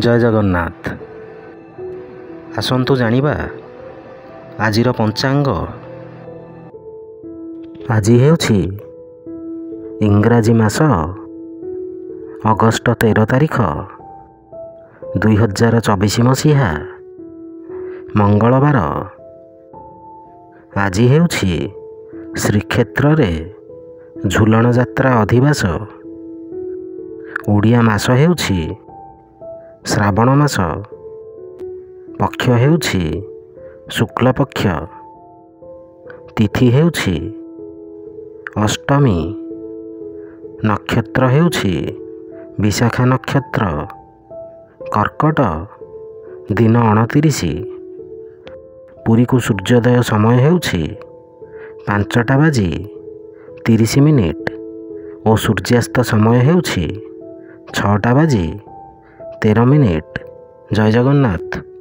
ଜୟ ଜଗନ୍ନାଥ। ଆସନ୍ତୁ ଜାଣିବା ଆଜିର ପଞ୍ଚାଙ୍ଗ। ଆଜି ହେଉଛି ଇଂରାଜୀ ମାସ ଅଗଷ୍ଟ 13 ତାରିଖ 2024 ମସିହା ମଙ୍ଗଳବାର। ଆଜି ହେଉଛି ଶ୍ରୀକ୍ଷେତ୍ରରେ ଝୁଲଣ ଯାତ୍ରା ଅଧିବାସ। ଓଡ଼ିଆ ମାସ ହେଉଛି ଶ୍ରାବଣ ମାସ। ପକ୍ଷ ହେଉଛି ଶୁକ୍ଳପକ୍ଷ। ତିଥି ହେଉଛି ଅଷ୍ଟମୀ। ନକ୍ଷତ୍ର ହେଉଛି ବିଶାଖା ନକ୍ଷତ୍ର। କର୍କଟ ଦିନ 29। ପୁରୀକୁ ସୂର୍ଯ୍ୟୋଦୟ ସମୟ ହେଉଛି 5:30 ଓ ସୂର୍ଯ୍ୟାସ୍ତ ସମୟ ହେଉଛି 6:13। ଜୟ ଜଗନ୍ନାଥ।